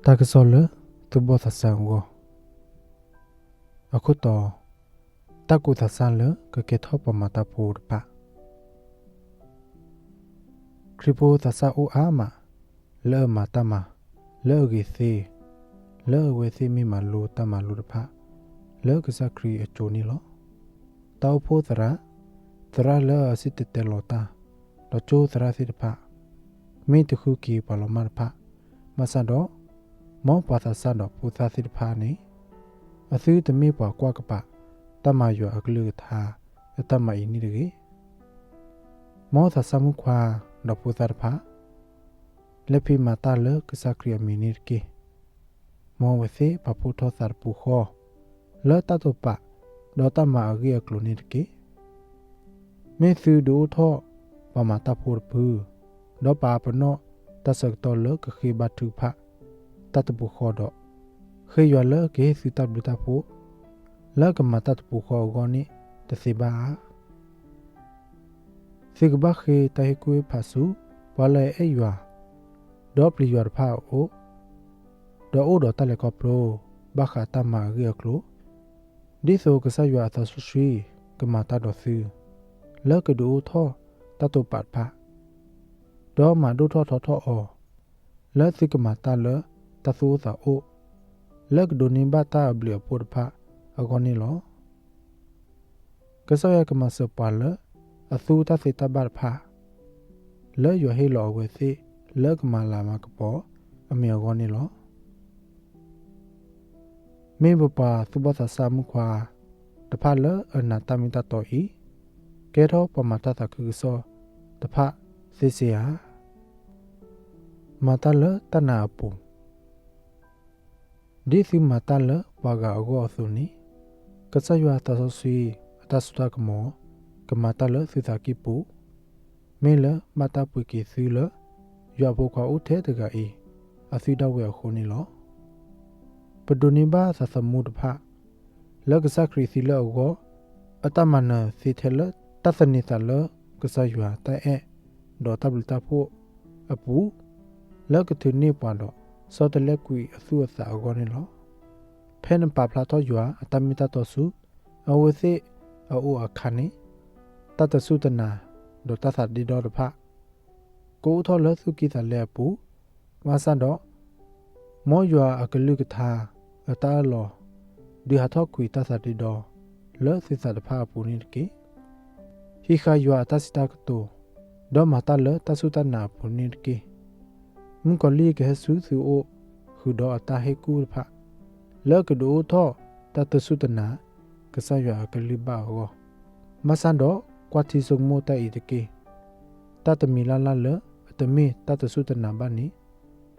တာကစောလသူဘောသဆန်ကိုအခုတော့တကူသဆန်လကကေထောပမတာပူပါခရီပိုသဆာအိုအာမလဲမတာမလဲဂီစီလဲဝဲစီမီမလူတမလူတဖလဲကစားခရီအချိုနီလောတောက်ဖို့သရာလဲစစ်တဲလောတာတော့ချိုးသရာစစ်တဖမိတခုကီပလမတဖမဆန်တော့မောပါသဆန်တော့ပူသာစစ်တဖနေအသီးတမိပွားကွာကပတမရွာအကလူသာအတမအင်းနီတကြီးမောသဆမှုခွာတော့ပူသာတဖလက်ဖိမတာလကစားခရီမီနီကီမောဝစီပပူထောသပူခောလဲတတပတော့တမအကြီးအကလူနီတကြီးမေသူဒိုထောပမတာပူပူတော့ပါပနောတဆကတော်လကခိဘတ်ထုဖတတပူခောတော့ခေရွာလကေစီတဘလတာဖို့လကမတတပူခောဂောနိတစီဘာစီကဘခေတိုင်ကွေဖာစုဘလဲအေရွာဒေါပလီရွာဖာအိုဒေါအိုဒေါ်တလေကောပလိုဘခတာမာရီကလိုဒီဆိုကဆရွာသဆူရှိကမတာတော်စီလကဒူထောတတပတ်ဖာဒေါ်မာဒူထောထောအောလက်စီကမတာလတဆူသာအိုလက်ဒိုနိဘတာဘလီပိုဖာအကောနီလောကဆရကမစပါလအသူတသိတဘတ်ဖာလဲရဟေလောဝဲစီလက်ကမလာမကပေါ်အမြေကောနီလောမေဘပါသူဘသစာမှုခွာတဖလအနာတမီတတော်ဤကဲတော့ပမတတကုဆောတဖစေစီယာမတလတနာပူဒီစီမတလဝါဂါအောသုနီကဆယွာတဆဆွီအတဆတကမောကမတလစီသာကိပူမေလမတပွေကိစီလရွာဘောကွာဥထဲတကဤအစီတော်ဝဲခုန်နီလောပဒုန်ဘာသသမုဒဖလကစခရီစီလောကိုအတမနစီထဲလတသနိတလကဆယွာတဲအဲဒေါ်တဘလတာဖို့အပူလကထုနေပွားတော့စောတလက်ကွီအစုအစာအောနေလောဖဲနပပလာတော့ရွာအတမီတတော်စုအဝစီအိုအခါနေတတဆုတနာဒေါ်တသဒီဒေါ်တဖကိုထောလစုကိတလဲပူမဆန်တော့မောရွာအကလုကထာအတားလောဒီဟာတော့ကွီတသဒီဒေါ်လဲစစ်စတဖပူနေတကေဟိခါရွာတစတကတိုဒေါ်မတလတဆုတနာပူနေတကေမကလီကဲဆူသူအိုခုတော့အတာဟေကူဖလကဒိုထောတတဆုတနာကဆရွာကလိဘာဟောမဆန်တော့ကွာတီဆုမိုတိုင်တကေတတမီလာလာလအတမီတတဆုတနာဘာနီ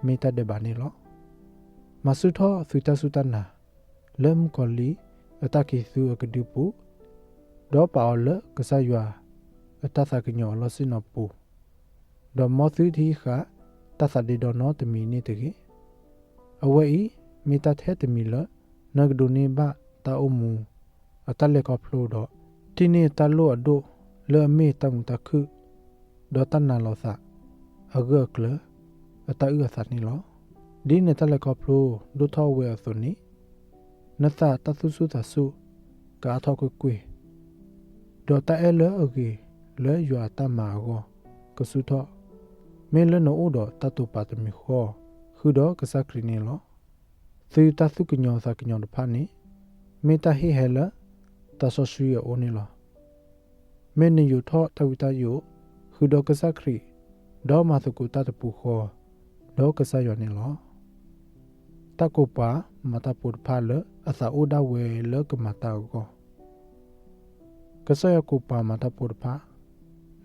မေတတဲ့ဘာနီလောမဆုထောသုတဆုတနာလမ်ကလီအတကိသူအကဒူပူဒေါ်ပါလကဆရွာအတသကညောလစနပူဒေါ်မသုတိခတသဒီဒေါ်နောတမီနီတကေအဝဲဤမေတတဲ့တမီလနဂဒုနေဘတာအမူအတလက်ကောဖလိုတော့ဒီနေတလို့အဒိုလဲမေတမ်တခုဒေါ်တနာလောစာအဂကလအတဥသတ်နီလောဒီနေတလက်ကောဖလိုဒုထောဝဲသုနီနသတသုစုသဆုကာထောကကွေဒေါ်တအဲလအဂေလဲရွာတမာကိုကဆုထောမေလနိုအိုတော့တတုပါတမီခောခုတော့ကစခရီနီလောသေတသုကညောသကညောတဖာနီမေတဟိဟဲလတဆဆွေအိုနီလောမေနီယူထောတဝိတယုခုတော့ကစခရီဒေါ်မသကုတတပူခောဒေါ်ကစယောနီလောတကုပါမတပုတ်ဖာလအသာအိုဒဝဲလကမတာကိုကစယကုပါမတပုတ်ဖာ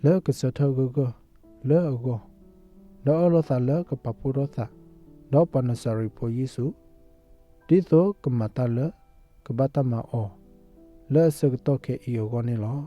လကစထောဂဂလဲအကိုဒေါ်လောသလကပပူရောသဒေါ်ပနစရီပိုယေစုဒီသောကမတာလကဘတမအောလဲစကတော့ကေဤယောဂေနီလော